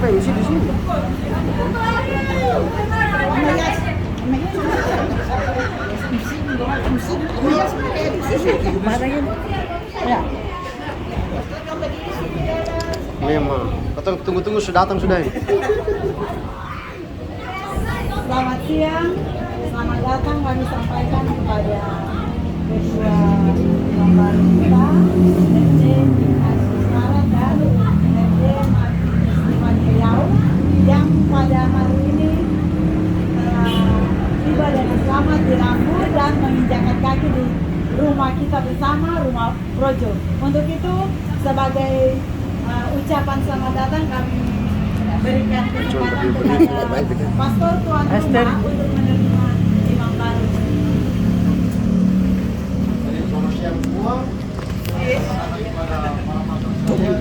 Kenapa MC di sini? Memang. Katong tunggu-tunggu sudah datang sudah. Selamat siang, selamat datang kami sampaikan kepada ketua lembaga kita, RT Asisara dan RT Istiman Riau yang pada hari ini tiba dengan selamat di Rambu dan menginjakan kaki di rumah kita bersama, rumah Projo. Untuk itu, sebagai ucapan selamat datang kami berikan kesempatan kepada Pastor Tuan Rumah untuk menerima imam baru. Selamat siang semua. Kepada para pastor sekalian,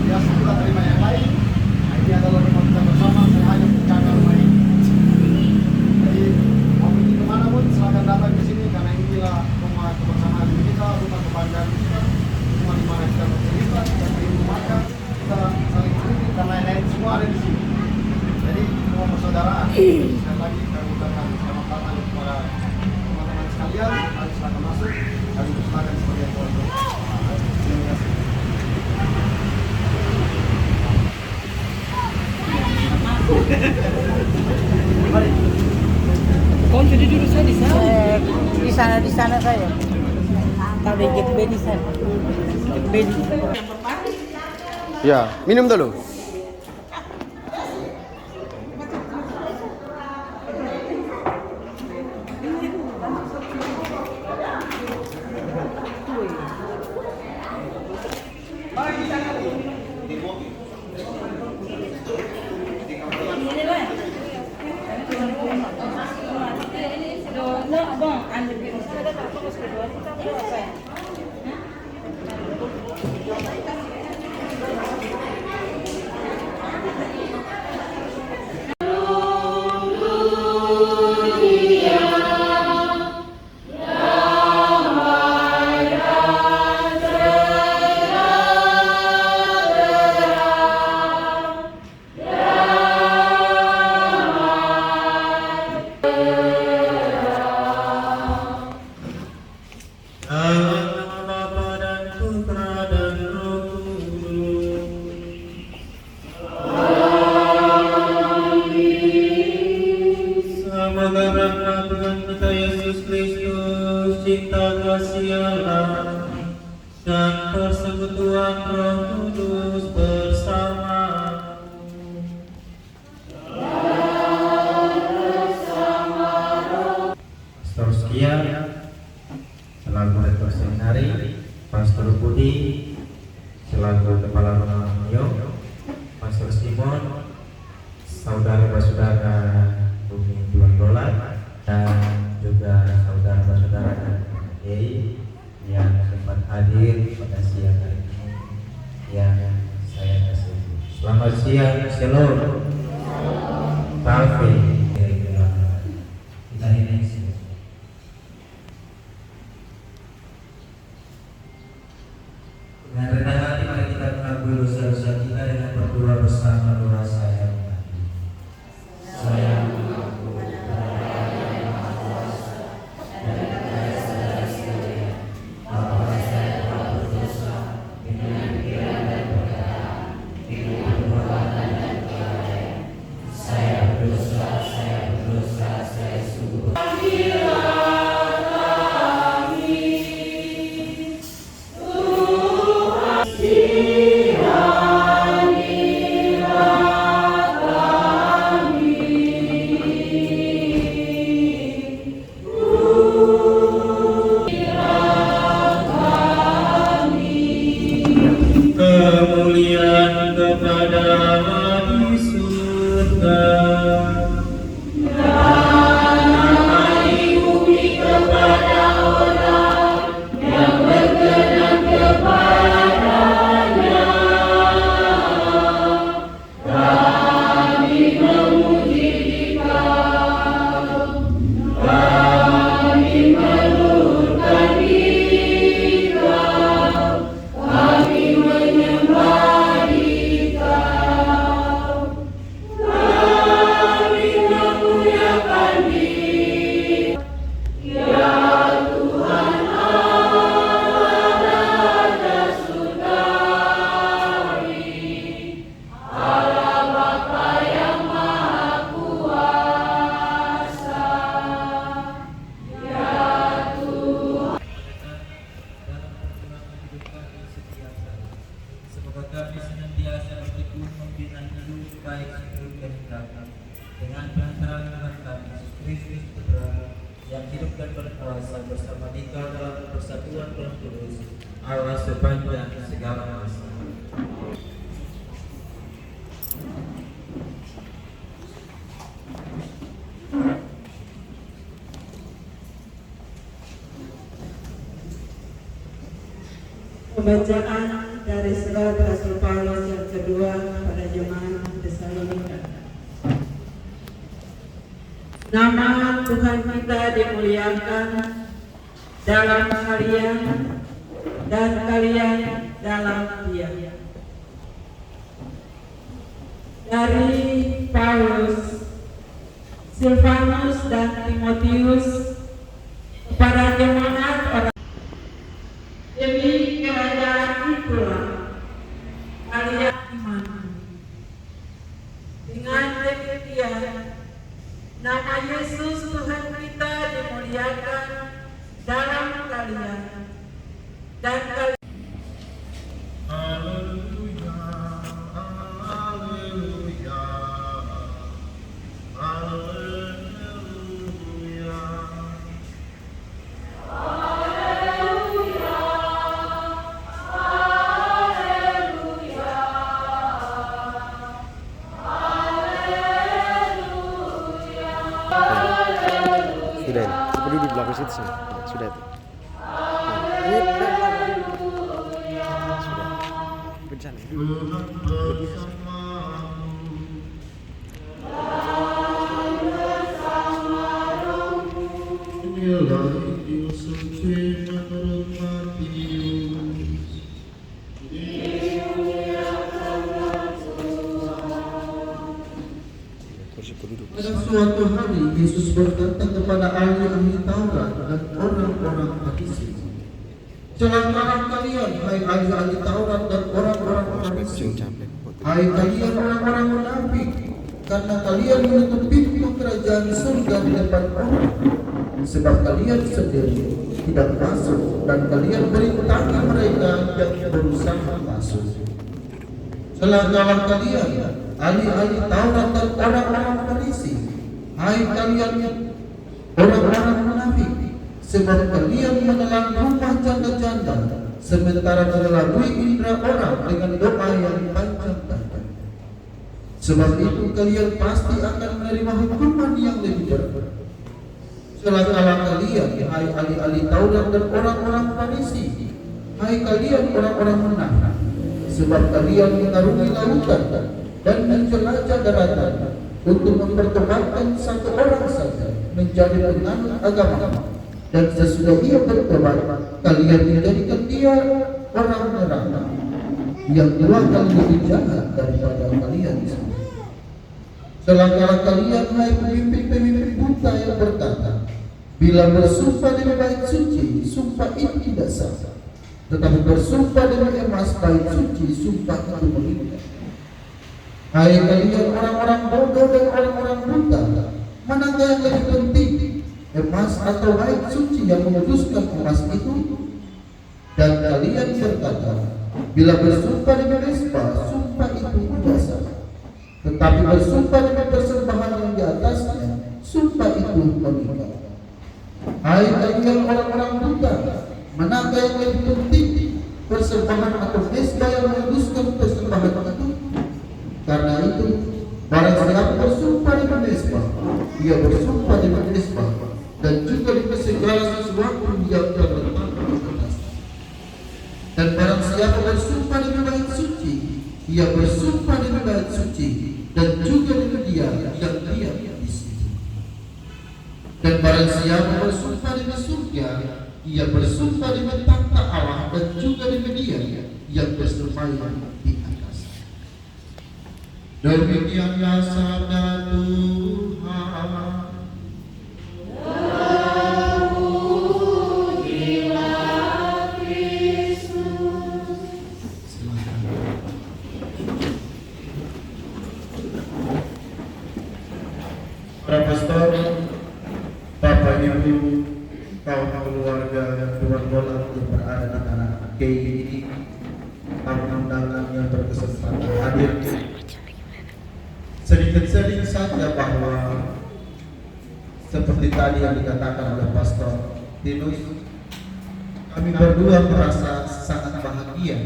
biasa kita terima yang lain. Ini adalah rumah kita bersama. Saya hanya menjaga rumah ini. Jadi mau pergi kemana pun silakan datang ke sini karena inilah rumah kebersamaan kita, rumah kebanggaan kita, rumah di mana kita bercerita, kita beri makan, kita saling kritik dan lain-lain semua ada di sini. Jadi semua persaudaraan. Sekali lagi kami ucapkan selamat datang kepada teman-teman sekalian. Kami silakan masuk. Kami persilakan sebagai keluarga. Terima kasih. Kau jadi dulu saya di sana. Di sana saya. Tahu deh Jack B di sana. Jack B di sana. Ya, minum dulu. Selaku Rektor Seminari, Pastor Budi, selaku Kepala Rumah Mio, Pastor Simon, saudara-saudara Bumi Dolar, dan juga saudara-saudara Kiai yang sempat hadir pada siang hari ini yang saya kasih. Selamat siang, Shalom, Talfi, kita ini. Dengan rendah hati mari kita mengakui dosa-dosa kita dengan berdoa bersama doa saya. Saya mengaku kepada Yang Maha Kuasa dan kepada saudara sekalian bahwa saya telah berdosa dengan pikiran dan perkataan, dengan perbuatan dan perbuatan berkuasa bersama kita dalam persatuan Roh Kudus, Allah sepanjang segala masa. Pembacaan dari surat Rasul Paulus yang kedua pada jemaat Tesalonika. Nama Tuhan kita dimuliakan dalam kalian dan kalian dalam Dia. Dari Paulus, Silvanus dan Timotius kepada jemaat orang demi kerajaan itulah kalian iman. Dengan demikian nama Yesus Tuhan kita dimuliakan dalam kalian dan kalian. Haleluya, haleluya, haleluya. Sudah ini, seperti di belakang situ sini. Nah, sudah itu. Ini sudah. Di sana. Inilah Injil suci menurut Matius. Kursi penduduk. Pada suatu hari Yesus berkata kepada ahli-ahli Taurat dan orang-orang Farisi, "Celakalah kalian, hai ahli-ahli Taurat dan orang-orang Farisi, hai kalian orang-orang munafik, karena kalian menutup pintu kerajaan surga di depan orang, sebab kalian sendiri tidak masuk dan kalian merintangi mereka yang berusaha masuk. Celakalah kalian, ahli-ahli Taurat dan orang-orang Farisi, hai kalian orang-orang munafik, sebab kalian menelan rumah janda-janda, sementara mengelabui indera orang dengan doa yang panjang-panjang. Sebab itu kalian pasti akan menerima hukuman yang lebih berat. Celakalah kalian, hai ahli-ahli Taurat dan orang-orang Farisi, hai kalian orang-orang munafik, sebab kalian mengarungi lautan dan menjelajah daratan untuk mempertobatkan satu orang saja menjadi penganut agama, dan sesudah ia bertobat kalian menjadikan dia orang neraka yang 2 kali lebih jahat daripada kalian semua. Celakalah kalian, hai pemimpin-pemimpin buta yang berkata, bila bersumpah demi bait suci, sumpah itu tidak sah, tetapi bersumpah demi emas bait suci, sumpah itu mengikat. Hai kalian orang-orang bodoh dan orang-orang buta, manakah yang lebih penting, emas atau bait suci yang menguduskan emas itu? Dan kalian berkata, bila bersumpah demi mesbah, sumpah itu tidak sah, tetapi bersumpah demi persembahan yang di atasnya, sumpah itu mengikat. Hai kalian orang-orang buta, manakah yang lebih penting, persembahan atau mesbah yang menguduskan persembahan itu? Karena itu, barang siapa bersumpah demi mesbah, ia bersumpah demi mesbah, dan juga demi segala sesuatu yang terletak di atasnya. Dan barang siapa bersumpah demi bait suci, ia bersumpah demi bait suci, dan juga demi dia yang diam di situ. Dan barang siapa bersumpah demi surga, ia bersumpah demi takhta Allah, dan juga demi dia yang bersemayam di atas. Demikianlah sabda Tuhan. Para pastor, Bapak Ibu, kaum keluarga Tuhan Bola yang berada di tanah KI ini, tamu undangan yang berkesempatan hadir. Sedikit saja bahwa seperti tadi yang dikatakan oleh pastor, Tinus, kami berdua merasa sangat bahagia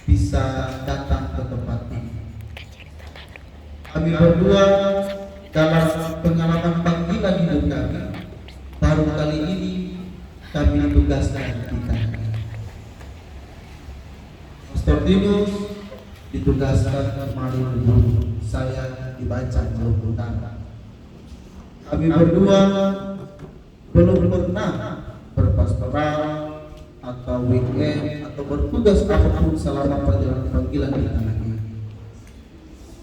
bisa datang ke tempat ini. Kami berdua dalam pengalaman panggilan hidup kami, baru kali ini kami ditugaskan di tanah. Pastor Tinus ditugaskan kembali dulu. Saya dibaca belum utara. Kami berdua belum pernah berpastoral atau weekend atau bertugas apapun selama perjalanan panggilan di tanah ini.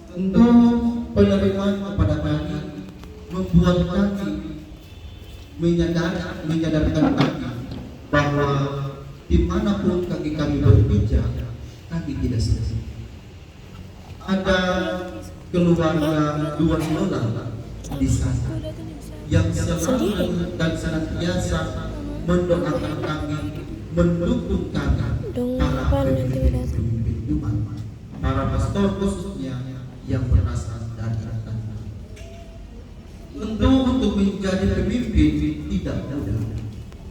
Tentu penerimaan kepada kami membuat kami menyadarkan kami bahwa dimanapun kaki kami berpijak, kami tidak sia-sia. Ada keluarga dua lola di sana yang selalu dan senantiasa mendoakan kami, mendukung kami, para pemimpin umat, para pastor khususnya yang berasal dari tanah. Tentu untuk menjadi pemimpin tidak mudah,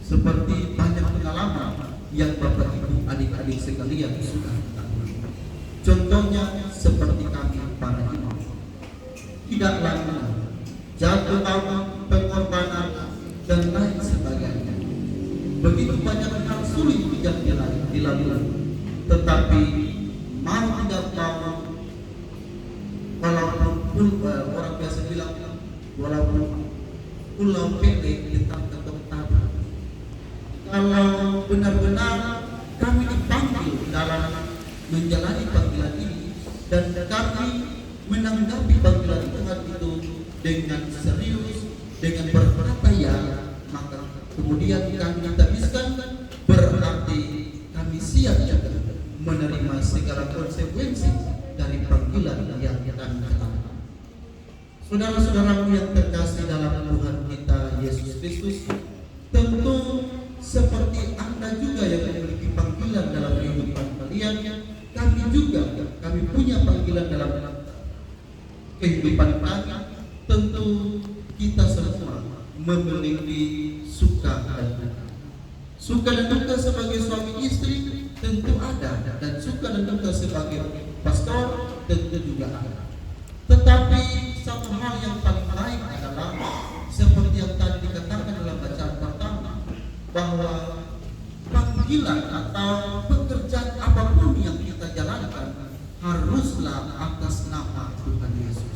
seperti banyak pengalaman yang Bapak Ibu adik-adik sekalian sudah ketahui. Contohnya seperti kami para imam, tidaklah mudah, jatuh bangun, pengorbanan dan lain sebagainya. Begitu banyak hal sulit yang dilalui, tetapi mau tidak mau, walaupun orang biasa bilang walaupun pulau pendek tetap tetap. Kalau benar-benar kami dipanggil dalam menjalani panggilan ini dan kami menanggapi panggilan Tuhan itu dengan serius, dengan berkata ya, maka kemudian kami habiskan, berarti kami siap juga menerima segala konsekuensi dari panggilan yang kami terima. Saudara-saudaraku yang terkasih dalam Tuhan kita Yesus Kristus, tentu seperti Anda juga yang memiliki panggilan dalam kehidupan kalian, kami punya panggilan dalam kehidupan kami. Tentu kita semua memiliki suka dan duka. Suka dan duka sebagai suami istri tentu ada, dan suka dan duka sebagai pastor tentu juga ada. Tetapi satu hal yang paling baik adalah seperti yang tadi dikatakan dalam bacaan pertama, bahwa panggilan atau pekerjaan apapun yang kita jalankan haruslah atas nama Tuhan Yesus.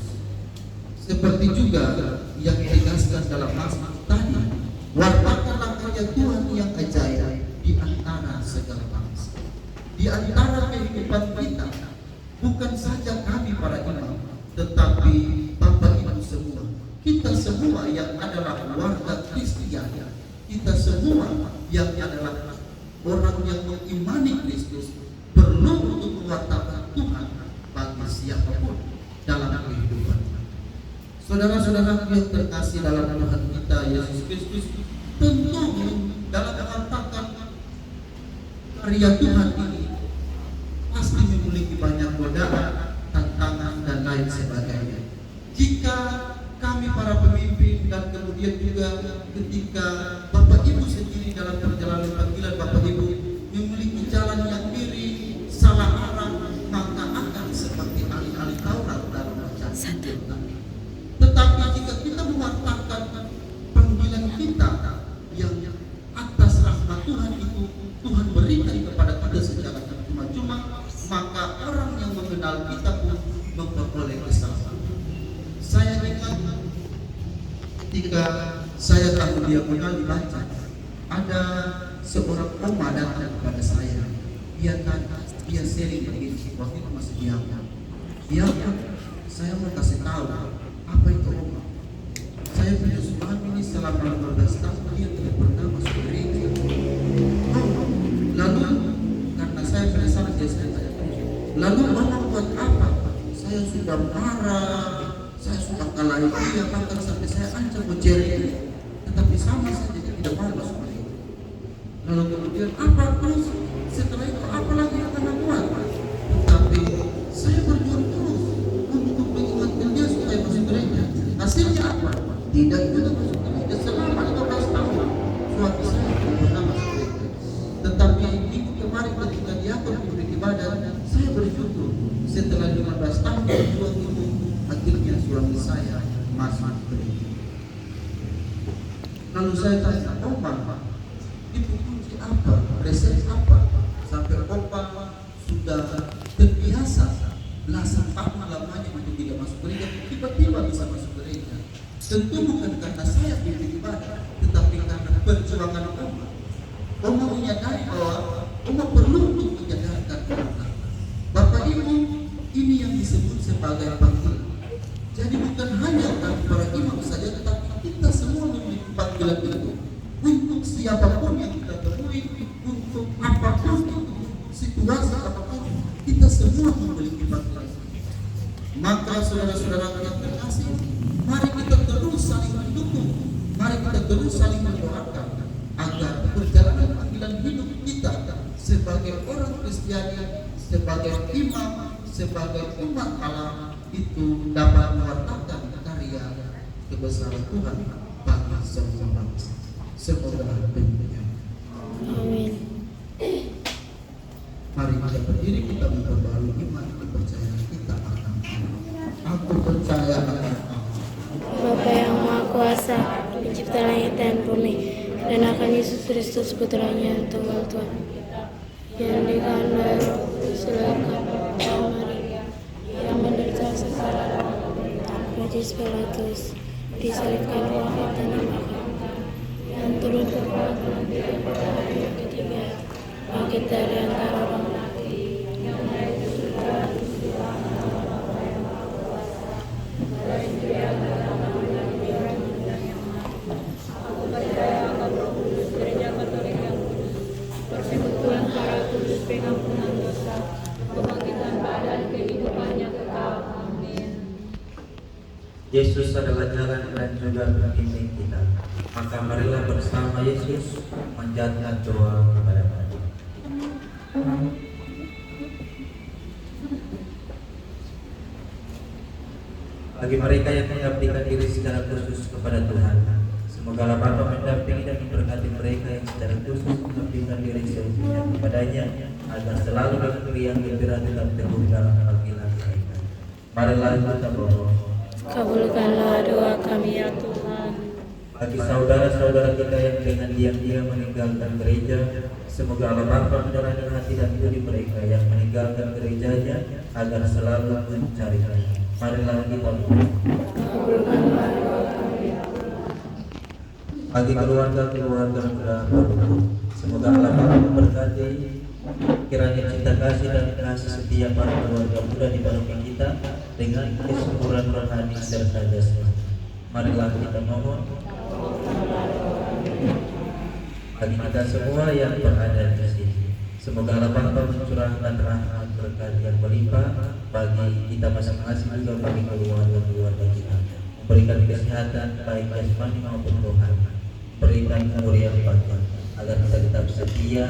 Seperti juga yang ditegaskan dalam mazmur tadi, wartakanlah karya Tuhan yang ajaib di antara segala bangsa. Di antara kehidupan kita, bukan saja kami para imam, tetapi Bapak Ibu semua, kita semua yang adalah warga Kristian, kita semua yang adalah orang yang mengimani Kristus, perlu untuk mewartakan Tuhan bagi siapapun dalam kehidupan. Saudara-saudara yang terkasih dalam Tuhan kita Yesus Kristus, tentu dalam mewartakan karya Tuhan ini pasti memiliki banyak godaan, tantangan dan lain sebagainya. Jika kami para pemimpin dan kemudian juga ketika Bapak Ibu sendiri dalam perjalanan panggilan Bapak Ibu memiliki jalan yang miring, salah arah, maka akan seperti ahli-ahli Taurat dalam bacaan kita. Tetapi jika kita mewartakan panggilan kita yang atas rahmat Tuhan itu Tuhan berikan kepada kita secara cuma-cuma, maka orang yang mengenal kita pun memperoleh keselamatan. Saya ingat ketika saya tahu dia kenal dibaca, ada seorang oma datang kepada saya. Dia sering begini, waktu itu masih diam. Saya mau kasih tahu apa itu oma. Saya punya suami ini selama 15 tahun dia tidak pernah masuk gereja. Lalu karena saya penasaran dia tanya, lalu oma buat apa? Saya sudah marah, saya sudah kalahin dia, bahkan sampai saya ancam menjerit, tetapi sama saja dia tidak mau masuk gereja. Lalu kemudian apa terus? Setelah itu apa lagi yang akan buat? Tetapi saya berjuang terus untuk mengingatkan dia supaya masuk gereja. Hasilnya apa? Tidak juga masuk gereja selama 15 tahun. Suatu saat saya tanya, Oma, itu kunci apa? Resep apa? Sampai Opa sudah terbiasa belasan tahun lamanya untuk tidak masuk gereja, tiba-tiba bisa masuk gereja. Tentu bukan karena saya pilih ibadah, tetapi karena perjuangan Oma. Oma menyadari bahwa Oma perlu untuk menyadarkan orang. Bapak Ibu, ini yang disebut sebagai panggilan. Jadi bukan hanya para imam saja, tetapi kita semua memiliki panggilan itu. Untuk siapapun yang kita temui, untuk apapun itu, situasi apapun, kita semua memiliki panggilan. Maka saudara-saudara yang terkasih, mari kita terus saling mendukung, mari kita terus saling mendoakan agar perjalanan panggilan hidup kita sebagai orang Kristiani, sebagai imam, sebagai umat Allah itu dapat mewartakan karya kebesaran Tuhan bagi semua bangsa. Semoga demikian. Amin. Mari kita berdiri, kita memperbarui iman kepercayaan kita akan Allah. Aku percaya akan Allah, Bapa yang Maha Kuasa, pencipta langit dan bumi, dan akan Yesus Kristus putranya yang tunggal Tuhan, yang dikandung selakan Maria, yang menderita secara Pontius Pilatus, disalibkan, wafat dan dimakamkan, yang turun ke bawah pada hari yang ketiga, bangkit dari antara orang mati, yang naik ke surga, sebelah kanan Bapa yang Maha Kuasa, dari yang namanya di orang dan yang mati. Aku percaya akan Roh Kudus, Gereja Katolik yang kudus, persekutuan para kudus, pengampunan dosa, kebangkitan badan, kehidupan yang kekal. Amin. Yesus adalah jalan dan juga pembimbing kita. Maka marilah bersama Yesus menjadikan doa kepada Bapa. Bagi mereka yang mengabdikan diri secara khusus kepada Tuhan, semoga Bapa mendampingi dan memberkati mereka yang secara khusus mengabdikan diri seutuhnya kepadanya, agar selalu dengan riang gembira tetap teguh dalam panggilan mereka. Marilah kita berdoa. Kabulkanlah doa kami ya Tuhan. Bagi saudara-saudara kita yang dengan diam-diam meninggalkan gereja, semoga Allah Bapa menyerahkan hati dan budi mereka yang meninggalkan gerejanya, agar selalu mencari-Nya. Marilah kita berdoa. Kabulkanlah doa kami ya Tuhan. Bagi keluarga-keluarga muda baru, semoga Allah Bapa memberkati, kiranya cinta kasih dan kasih setia para keluarga muda di paroki kita dengan kesuburan rohani serta jasmani. Marilah kita mohon. Bagi kita semua yang berada di sini, semoga Allah Bapa mencurahkan rahmat berkat yang berlimpah bagi kita masing-masing, juga bagi keluarga-keluarga kita, memberikan kesehatan baik jasmani maupun rohani, berikan umur yang panjang, agar kita tetap setia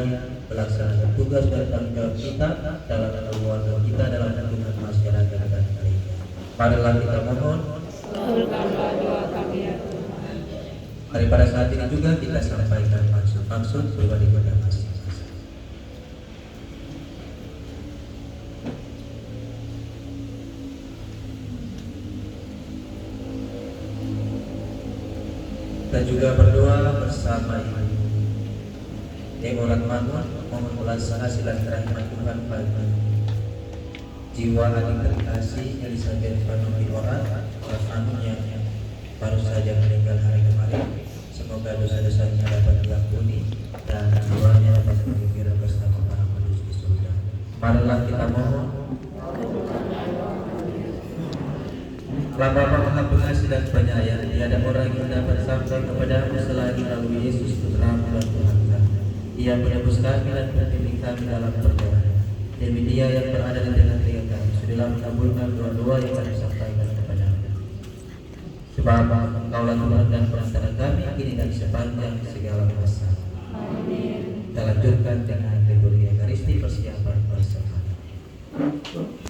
melaksanakan tugas dan tanggung jawab kita dalam keluarga kita, dalam lingkungan masyarakat dan gereja. Marilah kita mohon. Kabulkanlah doa kami ya Tuhan. Mari pada saat ini juga kita sampaikan maksud pribadi kita masing-masing. Kita juga berdoa bersama Ibu. Orang mangun mohon ulas hasilan rahmat Tuhan bagi jiwa adik terkasih Elizabeth Panuki orang yang baru saja meninggal hari kemarin. Semoga dosa-dosanya dapat diampuni dan jiwanya dapat bergembira bersama para kudus di surga. Marilah kita mohon. Bapa Maha Pengasih dan Penyayang, tiada orang yang dapat sampai kepadamu selain melalui Yesus Putra-Mu dan Tuhan kami. Ia menebus kami dan membimbing kami dalam perjalanan. Demi Dia yang berada di tengah-tengah kami, sudilah mengabulkan doa-doa yang kami sampaikan kepadamu. Sebab Engkaulah Tuhan dan perantara kami kini dan sepanjang segala masa. Amin. Kita lanjutkan dengan liturgi Ekaristi persiapan bersama. Amin.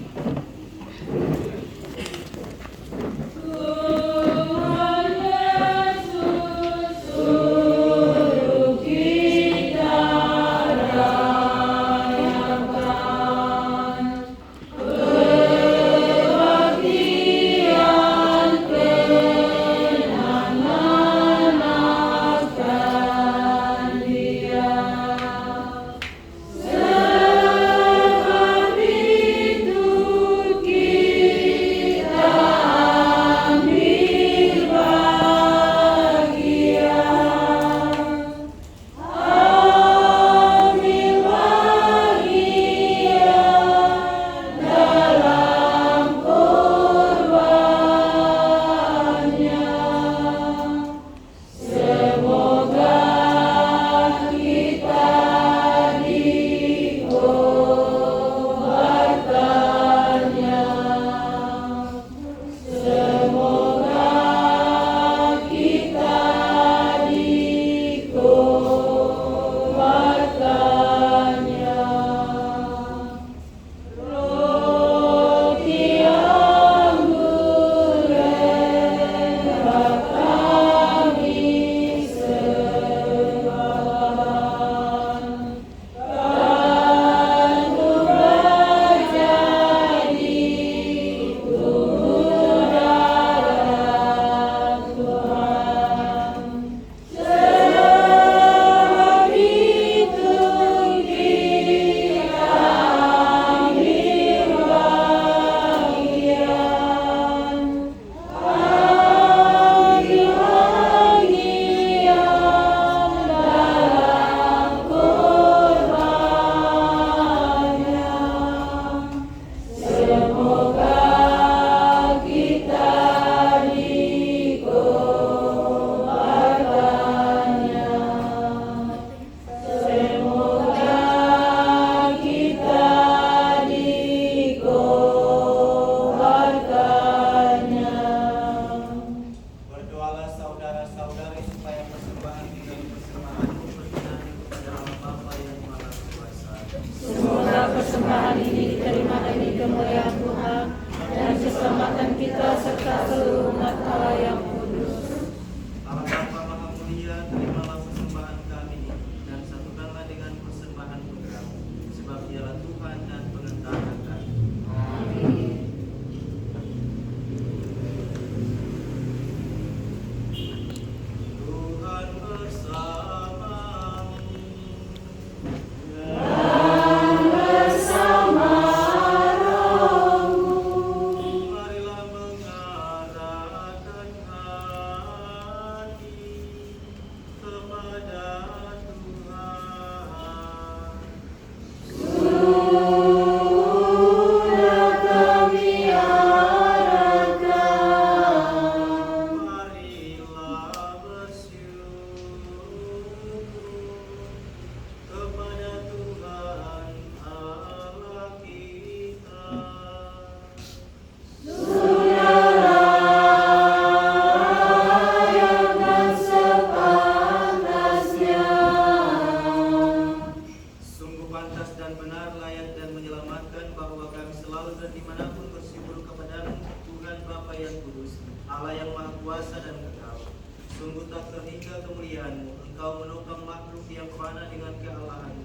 Sungguh tak terhingga kemuliaan-Mu. Engkau menopang makhluk yang fana dengan kealahan,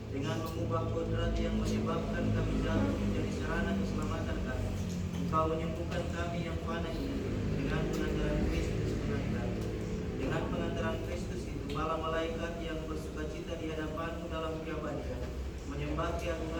dengan mengubah kodrat yang menyebabkan kami jatuh menjadi sarana keselamatan kami. Engkau menyembuhkan kami yang fana ini dengan pengantaran Kristus pengantar. Dengan pengantaran Kristus itu, para malaikat yang bersukacita di hadapan-Mu dalam keabadian menyembah keagungan